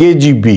KGB।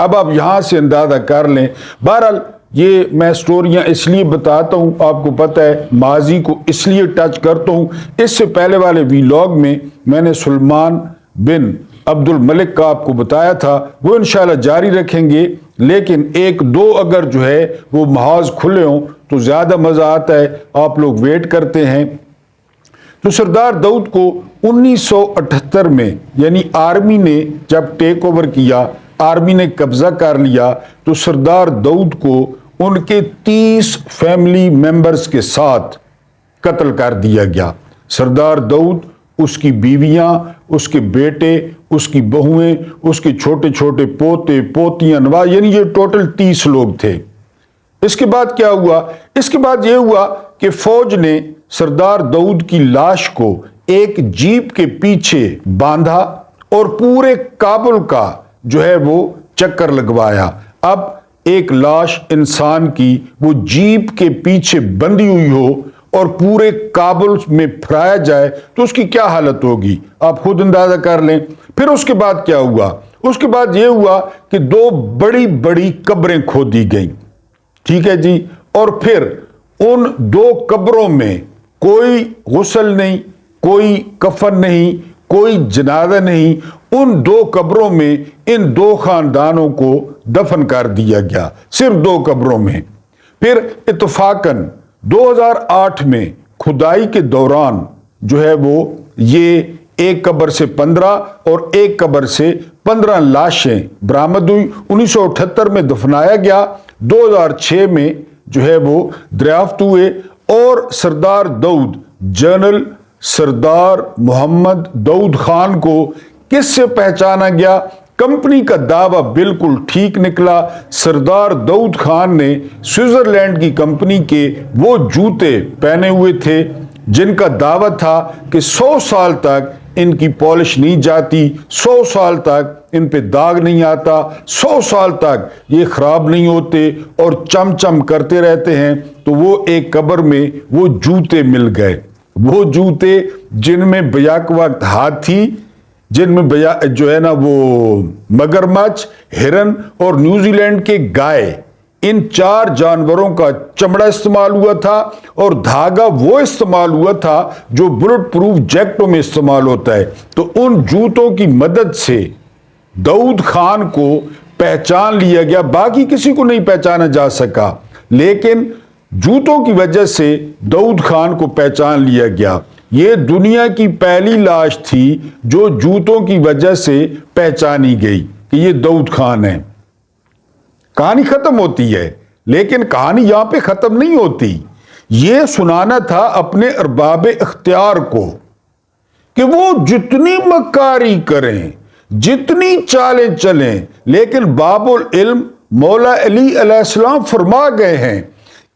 اب آپ یہاں سے اندازہ کر لیں. بہرحال یہ میں سٹوریاں اس لیے بتاتا ہوں، آپ کو پتہ ہے ماضی کو اس لیے ٹچ کرتا ہوں. اس سے پہلے والے ویلاگ میں نے سلمان بن عبد الملک کا آپ کو بتایا تھا، وہ انشاءاللہ جاری رکھیں گے، لیکن ایک دو اگر جو ہے وہ محاذ کھلے ہوں تو زیادہ مزہ آتا ہے، آپ لوگ ویٹ کرتے ہیں. تو سردار داؤد کو 1978 میں یعنی آرمی نے جب ٹیک اوور کیا، آرمی نے قبضہ کر لیا، تو سردار داؤد کو ان کے 30 فیملی ممبرز کے ساتھ قتل کر دیا گیا. سردار داؤد، اس کی بیویاں، اس کے بیٹے، اس کی بہویں، اس کے چھوٹے چھوٹے پوتے پوتیاں نواز، یعنی یہ ٹوٹل 30 لوگ تھے. اس کے بعد کیا ہوا؟ اس کے بعد یہ ہوا کہ فوج نے سردار داؤد کی لاش کو ایک جیپ کے پیچھے باندھا اور پورے کابل کا جو ہے وہ چکر لگوایا. اب ایک لاش انسان کی وہ جیپ کے پیچھے بندھی ہوئی ہو اور پورے کابل میں پھرایا جائے تو اس کی کیا حالت ہوگی، آپ خود اندازہ کر لیں. پھر اس کے بعد کیا ہوا؟ اس کے بعد یہ ہوا کہ 2 بڑی بڑی قبریں کھودی گئیں. ٹھیک ہے جی. اور پھر ان 2 قبروں میں کوئی غسل نہیں، کوئی کفن نہیں، کوئی جنازہ نہیں. ان 2 قبروں میں ان 2 خاندانوں کو دفن کر دیا گیا، صرف 2 قبروں میں. پھر اتفاقاً 2008 میں کھدائی کے دوران جو ہے وہ یہ ایک قبر سے 15 اور ایک قبر سے 15 لاشیں برآمد ہوئی. 1978 میں دفنایا گیا، 2006 میں جو ہے وہ دریافت ہوئے. اور سردار داؤد، جنرل سردار محمد داؤد خان کو کس سے پہچانا گیا؟ کمپنی کا دعویٰ بالکل ٹھیک نکلا. سردار داؤد خان نے سوئٹزرلینڈ کی کمپنی کے وہ جوتے پہنے ہوئے تھے جن کا دعویٰ تھا کہ 100 سال تک ان کی پالش نہیں جاتی، 100 سال تک ان پہ داغ نہیں آتا، 100 سال تک یہ خراب نہیں ہوتے اور چم چم کرتے رہتے ہیں. تو وہ ایک قبر میں وہ جوتے مل گئے، وہ جوتے جن میں بیک وقت ہاتھی، جن میں جو ہے نا وہ مگرمچھ، ہرن اور نیوزی لینڈ کے گائے، ان 4 جانوروں کا چمڑا استعمال ہوا تھا اور دھاگا وہ استعمال ہوا تھا جو بلٹ پروف جیکٹوں میں استعمال ہوتا ہے. تو ان جوتوں کی مدد سے داؤد خان کو پہچان لیا گیا. باقی کسی کو نہیں پہچانا جا سکا، لیکن جوتوں کی وجہ سے داؤد خان کو پہچان لیا گیا. یہ دنیا کی پہلی لاش تھی جو جوتوں کی وجہ سے پہچانی گئی کہ یہ داؤد خان ہے. کہانی ختم ہوتی ہے، لیکن کہانی یہاں پہ ختم نہیں ہوتی. یہ سنانا تھا اپنے ارباب اختیار کو کہ وہ جتنی مکاری کریں، جتنی چالیں چلیں، لیکن باب العلم مولا علی علیہ السلام فرما گئے ہیں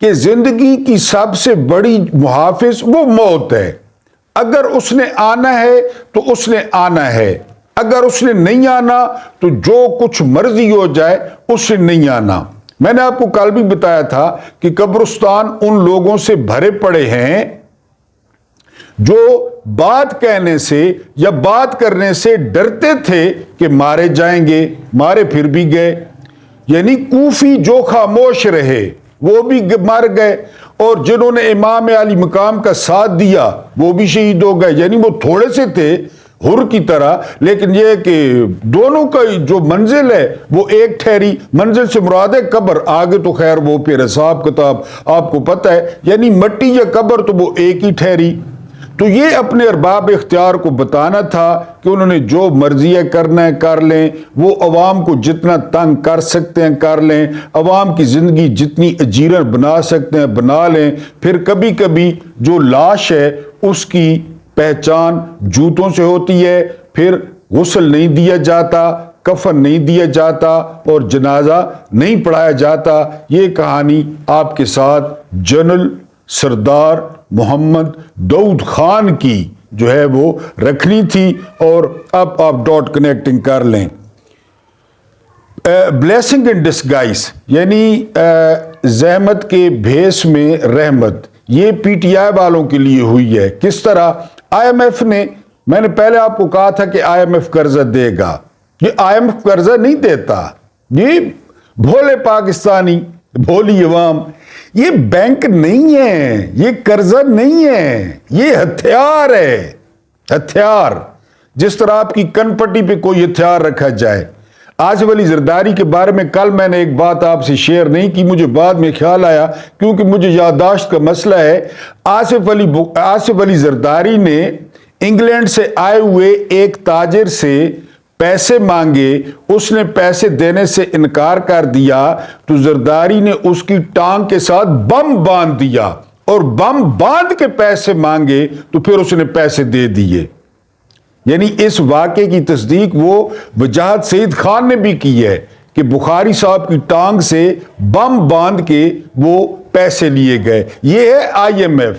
کہ زندگی کی سب سے بڑی محافظ وہ موت ہے. اگر اس نے آنا ہے تو اس نے آنا ہے، اگر اس نے نہیں آنا تو جو کچھ مرضی ہو جائے اس نے نہیں آنا. میں نے آپ کو کل بھی بتایا تھا کہ قبرستان ان لوگوں سے بھرے پڑے ہیں جو بات کہنے سے یا بات کرنے سے ڈرتے تھے کہ مارے جائیں گے، مارے پھر بھی گئے. یعنی کوفی جو خاموش رہے وہ بھی مر گئے، اور جنہوں نے امام علی مقام کا ساتھ دیا وہ بھی شہید ہو گئے. یعنی وہ تھوڑے سے تھے حر کی طرح، لیکن یہ کہ دونوں کا جو منزل ہے وہ ایک ٹھہری. منزل سے مراد ہے قبر، آگے تو خیر وہ پھر حساب کتاب آپ کو پتہ ہے. یعنی مٹی یا قبر تو وہ ایک ہی ٹھہری. تو یہ اپنے ارباب اختیار کو بتانا تھا کہ انہوں نے جو مرضی کرنا ہے کر لیں، وہ عوام کو جتنا تنگ کر سکتے ہیں کر لیں، عوام کی زندگی جتنی اجیرن بنا سکتے ہیں بنا لیں. پھر کبھی کبھی جو لاش ہے اس کی پہچان جوتوں سے ہوتی ہے، پھر غسل نہیں دیا جاتا، کفن نہیں دیا جاتا اور جنازہ نہیں پڑھایا جاتا. یہ کہانی آپ کے ساتھ جنرل سردار محمد داؤد خان کی جو ہے وہ رکھنی تھی، اور اب آپ ڈاٹ کنیکٹنگ کر لیں. بلیسنگ ان ڈسگائز یعنی زحمت کے بھیس میں رحمت، یہ پی ٹی آئی والوں کے لیے ہوئی ہے. کس طرح؟ آئی ایم ایف نے، میں نے پہلے آپ کو کہا تھا کہ آئی ایم ایف قرضہ دے گا. یہ آئی ایم ایف قرضہ نہیں دیتا، یہ بھولے پاکستانی، بھولی عوام، یہ بینک نہیں ہے، یہ قرضہ نہیں ہے، یہ ہتھیار ہے، ہتھیار، جس طرح آپ کی کن پٹی پہ کوئی ہتھیار رکھا جائے۔ آصف علی زرداری کے بارے میں کل میں نے ایک بات آپ سے شیئر نہیں کی، مجھے بعد میں خیال آیا کیونکہ مجھے یادداشت کا مسئلہ ہے۔ آصف علی زرداری نے انگلینڈ سے آئے ہوئے ایک تاجر سے پیسے مانگے، اس نے پیسے دینے سے انکار کر دیا تو زرداری نے اس کی ٹانگ کے ساتھ بم باندھ دیا، اور بم باندھ کے پیسے مانگے تو پھر اس نے پیسے دے دیے۔ یعنی اس واقعے کی تصدیق وہ وجاہت سعید خان نے بھی کی ہے کہ بخاری صاحب کی ٹانگ سے بم باندھ کے وہ پیسے لیے گئے۔ یہ ہے آئی ایم ایف۔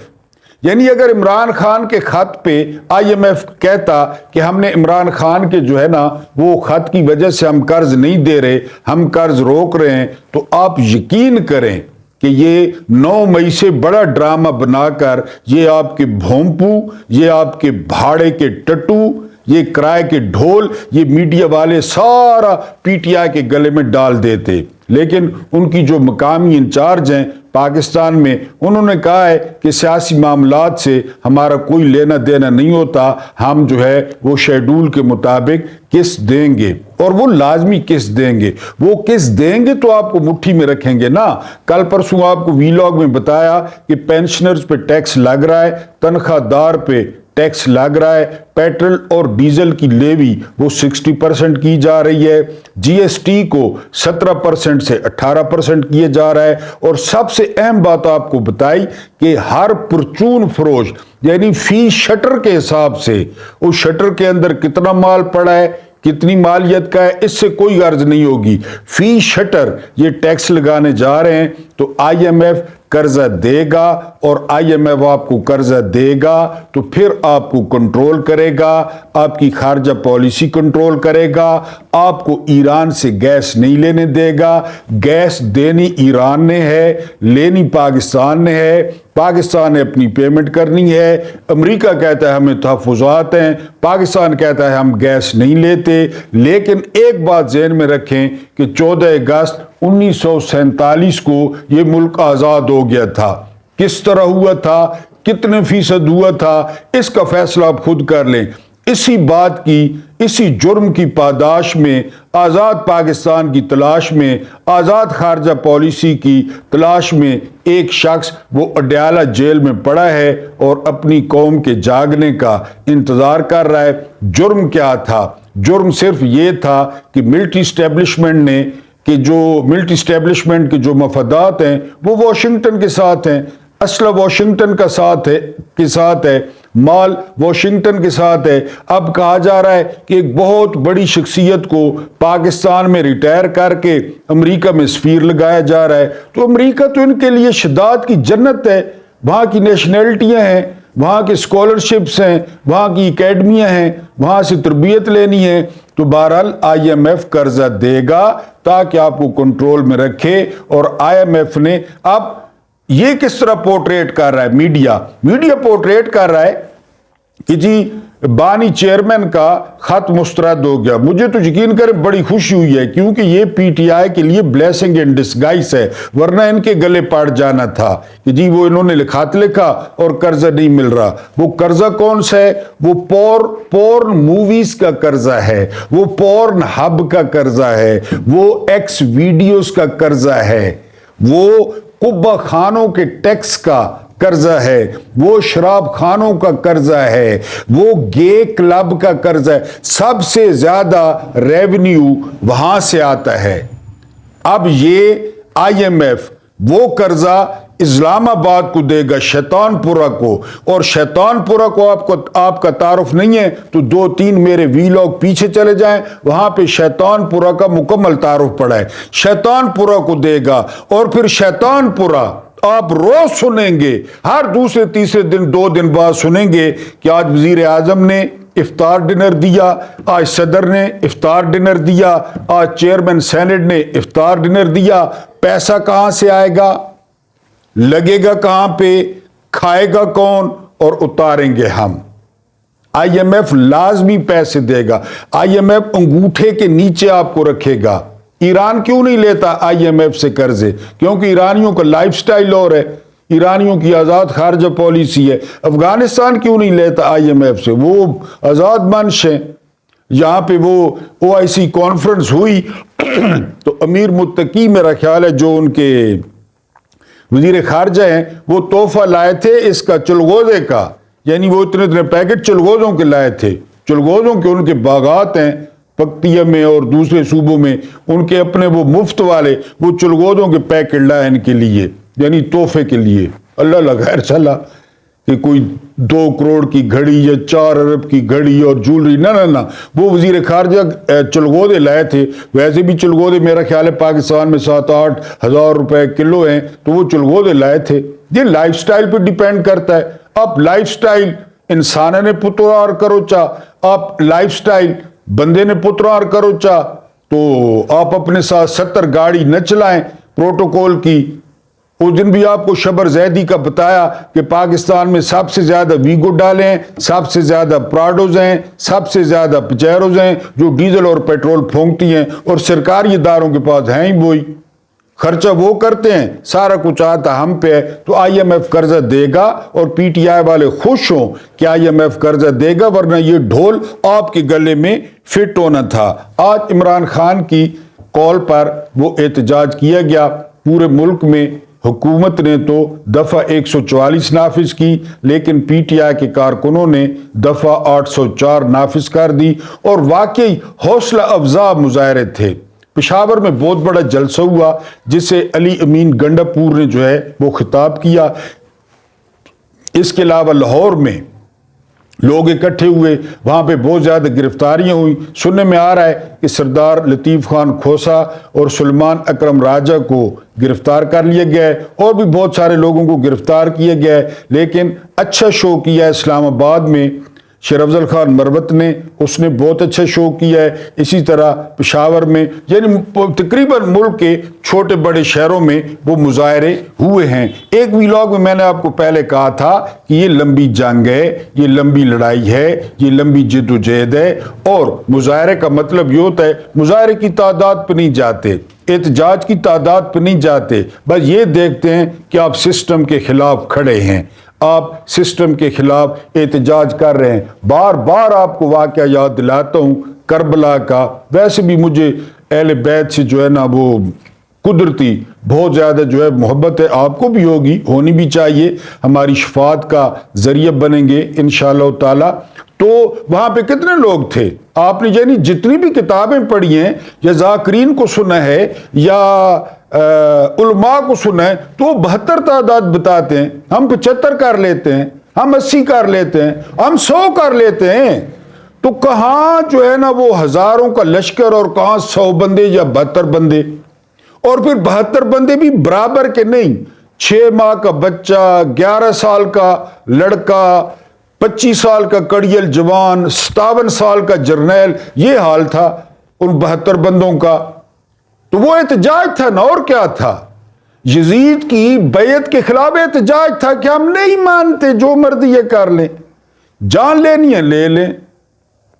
یعنی اگر عمران خان کے خط پہ آئی ایم ایف کہتا کہ ہم نے عمران خان کے جو ہے نا وہ خط کی وجہ سے ہم قرض نہیں دے رہے، ہم قرض روک رہے ہیں، تو آپ یقین کریں کہ یہ 9 مئی سے بڑا ڈرامہ بنا کر یہ آپ کے بھونپو، یہ آپ کے بھاڑے کے ٹٹو، یہ کرائے کے ڈھول، یہ میڈیا والے سارا پی ٹی آئی کے گلے میں ڈال دیتے۔ لیکن ان کی جو مقامی انچارج ہیں پاکستان میں، انہوں نے کہا ہے کہ سیاسی معاملات سے ہمارا کوئی لینا دینا نہیں ہوتا، ہم جو ہے وہ شیڈول کے مطابق قسط دیں گے، اور وہ لازمی قسط دیں گے۔ وہ قسط دیں گے تو آپ کو مٹھی میں رکھیں گے نا۔ کل پرسوں آپ کو ویلاگ میں بتایا کہ پینشنرز پہ ٹیکس لگ رہا ہے، تنخواہ دار پہ ٹیکس لگ رہا ہے، پیٹرول اور ڈیزل کی لیوی وہ 60% کی جا رہی ہے، جی ایس ٹی کو 17% سے 18% کیے جا رہا ہے، اور سب سے اہم بات آپ کو بتائی کہ ہر پرچون فروش یعنی فی شٹر کے حساب سے اس شٹر کے اندر کتنا مال پڑا ہے، کتنی مالیت کا ہے، اس سے کوئی غرض نہیں ہوگی، فی شٹر یہ ٹیکس لگانے جا رہے ہیں۔ تو آئی ایم ایف قرضہ دے گا، اور آئی ایم ایف آپ کو قرضہ دے گا تو پھر آپ کو کنٹرول کرے گا، آپ کی خارجہ پالیسی کنٹرول کرے گا، آپ کو ایران سے گیس نہیں لینے دے گا۔ گیس دینی ایران نے ہے، لینی پاکستان نے ہے، پاکستان نے اپنی پیمنٹ کرنی ہے۔ امریکہ کہتا ہے ہمیں تحفظات ہیں، پاکستان کہتا ہے ہم گیس نہیں لیتے۔ لیکن ایک بات ذہن میں رکھیں کہ 14 اگست 1947 کو یہ ملک آزاد ہو گیا تھا۔ کس طرح ہوا تھا، کتنے فیصد ہوا تھا، اس کا فیصلہ آپ خود کر لیں۔ اسی بات کی، اسی جرم کی پاداش میں، آزاد پاکستان کی تلاش میں، آزاد خارجہ پالیسی کی تلاش میں ایک شخص وہ اڈیالہ جیل میں پڑا ہے اور اپنی قوم کے جاگنے کا انتظار کر رہا ہے۔ جرم کیا تھا؟ جرم صرف یہ تھا کہ ملٹری اسٹیبلشمنٹ نے ملٹری اسٹیبلشمنٹ کے جو مفادات ہیں وہ واشنگٹن کے ساتھ ہیں، اسلحہ واشنگٹن کے ساتھ ہے، مال واشنگٹن کے ساتھ ہے۔ اب کہا جا رہا ہے کہ ایک بہت بڑی شخصیت کو پاکستان میں ریٹائر کر کے امریکہ میں سفیر لگایا جا رہا ہے۔ تو امریکہ تو ان کے لیے شداد کی جنت ہے، وہاں کی نیشنلٹیاں ہیں، وہاں کے اسکالرشپس ہیں، وہاں کی اکیڈمیاں ہیں، وہاں سے تربیت لینی ہے۔ تو بہرحال آئی ایم ایف قرضہ دے گا تاکہ آپ کو کنٹرول میں رکھے، اور آئی ایم ایف نے اب یہ کس طرح پورٹریٹ کر رہا ہے، میڈیا پورٹریٹ کر رہا ہے کہ جی بانی چیئرمین کا خط مسترد ہو گیا۔ مجھے تو یقین کرے بڑی خوشی ہوئی ہے، کیونکہ یہ پی ٹی آئی کے لیے بلیسنگ ان ڈسگائز ہے، ورنہ ان کے گلے پڑ جانا تھا کہ جی وہ انہوں نے خط لکھا اور قرضہ نہیں مل رہا۔ وہ قرضہ کون سا ہے؟ وہ پورن موویز کا قرضہ ہے، وہ پورن ہب کا قرضہ ہے، وہ ایکس ویڈیوز کا قرضہ ہے، وہ قبہ خانوں کے ٹیکس کا قرضہ ہے، وہ شراب خانوں کا قرضہ ہے، وہ گے کلب کا قرضہ ہے۔ سب سے زیادہ ریونیو وہاں سے آتا ہے۔ اب یہ آئی ایم ایف وہ قرضہ اسلام آباد کو دے گا، شیطان پورہ کو، اور شیطان پورہ کو آپ کا تعارف نہیں ہے تو 2-3 میرے ویلاگ پیچھے چلے جائیں، وہاں پہ شیطان پورہ کا مکمل تعارف پڑا ہے۔ شیطان پورہ کو دے گا، اور پھر شیطان پورہ آپ روز سنیں گے، ہر دوسرے تیسرے دن 2 دن بعد سنیں گے کہ آج وزیر اعظم نے افطار ڈنر دیا، آج صدر نے افطار ڈنر دیا، آج چیئرمین سینٹ نے افطار ڈنر دیا۔ پیسہ کہاں سے آئے گا، لگے گا کہاں پہ، کھائے گا کون، اور اتاریں گے ہم۔ آئی ایم ایف لازمی پیسے دے گا، آئی ایم ایف انگوٹھے کے نیچے آپ کو رکھے گا۔ ایران کیوں نہیں لیتا IMF سے قرضے؟ کیونکہ ایرانیوں کا لائف سٹائل اور ہے، ایرانیوں کی آزاد خارجہ پالیسی ہے۔ افغانستان کیوں نہیں لیتا IMF سے؟ وہ آزاد منش ہیں۔ یہاں پہ وہ OIC کانفرنس ہوئی تو امیر متقی میرا خیال ہے جو ان کے وزیر خارجہ ہیں، وہ تحفہ لائے تھے اس کا چلغوزے کا، یعنی وہ اتنے پیکٹ چلغوزوں کے لائے تھے۔ چلغوزوں کے ان کے باغات ہیں پکتیہ میں اور دوسرے صوبوں میں، ان کے اپنے وہ مفت والے وہ چلغوزوں کے پیکٹ لائے ان کے لیے، یعنی تحفے کے لیے۔ اللہ خیر چلا کہ کوئی 2 کروڑ کی گھڑی یا 4 ارب کی گھڑی اور جولری، نہ وہ وزیر خارجہ چلغوزے لائے تھے۔ ویسے بھی چلغوزے میرا خیال ہے پاکستان میں 7-8 ہزار روپے کلو ہیں، تو وہ چلغوزے لائے تھے۔ یہ لائف سٹائل پہ ڈیپینڈ کرتا ہے۔ آپ لائف سٹائل انسان نے پترار کرو چا، آپ لائف سٹائل بندے نے پترار کرو چا، تو آپ اپنے ساتھ 70 گاڑی نہ چلائیں پروٹوکول کی۔ اس دن بھی آپ کو شبر زیدی کا بتایا کہ پاکستان میں سب سے زیادہ ویگو ڈالیں ہیں، سب سے زیادہ پراڈوز ہیں، سب سے زیادہ پچیروز ہیں جو ڈیزل اور پیٹرول پھونکتی ہیں، اور سرکاری اداروں کے پاس ہیں ہی وہی، خرچہ وہ کرتے ہیں، سارا کچھ آتا ہم پہ ہے۔ تو IMF قرضہ دے گا، اور PTI والے خوش ہوں کہ IMF قرضہ دے گا، ورنہ یہ ڈھول آپ کے گلے میں فٹ ہونا تھا۔ آج عمران خان کی کال پر وہ احتجاج کیا گیا پورے ملک میں۔ حکومت نے تو دفعہ 144 نافذ کی، لیکن PTI کے کارکنوں نے دفعہ 804 نافذ کر دی، اور واقعی حوصلہ افزا مظاہرے تھے۔ پشاور میں بہت بڑا جلسہ ہوا جسے علی امین گنڈا پور نے جو ہے وہ خطاب کیا۔ اس کے علاوہ لاہور میں لوگ اکٹھے ہوئے، وہاں پہ بہت زیادہ گرفتاریاں ہوئیں۔ سننے میں آ رہا ہے کہ سردار لطیف خان کھوسا اور سلمان اکرم راجہ کو گرفتار کر لیا گیا ہے، اور بھی بہت سارے لوگوں کو گرفتار کیا گیا ہے۔ لیکن اچھا شو کیا ہے اسلام آباد میں شیر افضل خان مروت نے، اس نے بہت اچھا شو کیا ہے۔ اسی طرح پشاور میں، یعنی تقریباً ملک کے چھوٹے بڑے شہروں میں وہ مظاہرے ہوئے ہیں۔ ایک ویلاگ میں میں نے آپ کو پہلے کہا تھا کہ یہ لمبی جنگ ہے، یہ لمبی لڑائی ہے، یہ لمبی جد و جہد ہے، اور مظاہرے کا مطلب یہ ہوتا ہے مظاہرے کی تعداد پہ نہیں جاتے، احتجاج کی تعداد پہ نہیں جاتے، بس یہ دیکھتے ہیں کہ آپ سسٹم کے خلاف کھڑے ہیں، آپ سسٹم کے خلاف احتجاج کر رہے ہیں۔ بار بار آپ کو واقعہ یاد دلاتا ہوں کربلا کا۔ ویسے بھی مجھے اہل بیت سے جو ہے نا وہ قدرتی بہت زیادہ جو ہے محبت ہے، آپ کو بھی ہوگی، ہونی بھی چاہیے، ہماری شفاعت کا ذریعہ بنیں گے انشاءاللہ تعالی۔ تو وہاں پہ کتنے لوگ تھے؟ آپ نے یعنی جتنی بھی کتابیں پڑھی ہیں یا ذاکرین کو سنا ہے یا علماء کو سنا ہے، تو وہ 72 تعداد بتاتے ہیں، ہم 75 کر لیتے ہیں، ہم 80 کر لیتے ہیں، ہم 100 کر لیتے ہیں۔ تو کہاں جو ہے نا وہ ہزاروں کا لشکر، اور کہاں 100 بندے یا 72 بندے، اور پھر 72 بندے بھی برابر کے نہیں۔ 6 ماہ کا بچہ، 11 سال کا لڑکا، 25 سال کا کڑیل جوان، 57 سال کا جرنیل، یہ حال تھا ان 72 بندوں کا۔ تو وہ احتجاج تھا نا، اور کیا تھا؟ یزید کی بیعت کے خلاف احتجاج تھا کہ ہم نہیں مانتے، جو مرضی یہ کر لیں، جان لینی ہے لے لیں،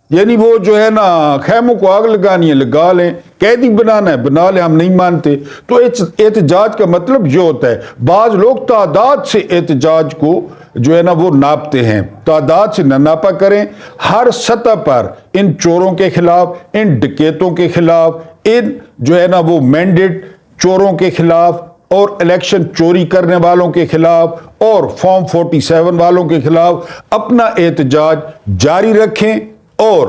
یعنی وہ جو ہے نا خیموں کو آگ لگانی ہے لگا لیں، قیدی بنانا ہے بنا لیں، ہم نہیں مانتے۔ تو احتجاج کا مطلب یہ ہوتا ہے، بعض لوگ تعداد سے احتجاج کو جو ہے نا وہ ناپتے ہیں، تعداد سے نہ ناپا کریں۔ ہر سطح پر ان چوروں کے خلاف، ان ڈکیتوں کے خلاف، ان جو ہے نا وہ مینڈیٹ چوروں کے خلاف، اور الیکشن چوری کرنے والوں کے خلاف، اور فارم 47 والوں کے خلاف اپنا احتجاج جاری رکھیں، اور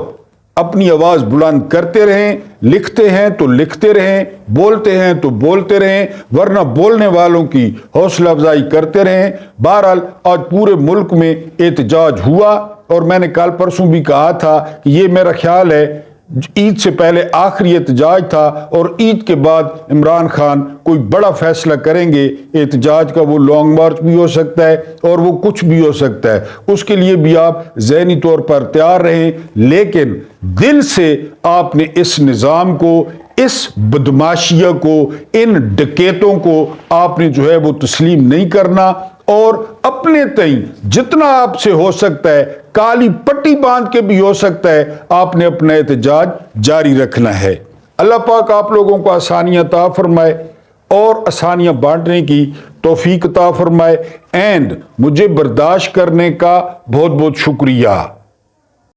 اپنی آواز بلند کرتے رہیں۔ لکھتے ہیں تو لکھتے رہیں، بولتے ہیں تو بولتے رہیں، ورنہ بولنے والوں کی حوصلہ افزائی کرتے رہیں۔ بہرحال آج پورے ملک میں احتجاج ہوا، اور میں نے کل پرسوں بھی کہا تھا کہ یہ میرا خیال ہے عید سے پہلے آخری احتجاج تھا، اور عید کے بعد عمران خان کوئی بڑا فیصلہ کریں گے احتجاج کا۔ وہ لانگ مارچ بھی ہو سکتا ہے، اور وہ کچھ بھی ہو سکتا ہے، اس کے لیے بھی آپ ذہنی طور پر تیار رہیں، لیکن دل سے آپ نے اس نظام کو، اس بدماشیہ کو، ان ڈکیتوں کو آپ نے جو ہے وہ تسلیم نہیں کرنا، اور اپنے تئیں جتنا آپ سے ہو سکتا ہے، کالی پٹی باندھ کے بھی ہو سکتا ہے، آپ نے اپنا احتجاج جاری رکھنا ہے۔ اللہ پاک آپ لوگوں کو آسانیاں عطا فرمائے اور آسانیاں بانٹنے کی توفیق عطا فرمائے، اینڈ مجھے برداشت کرنے کا بہت بہت شکریہ۔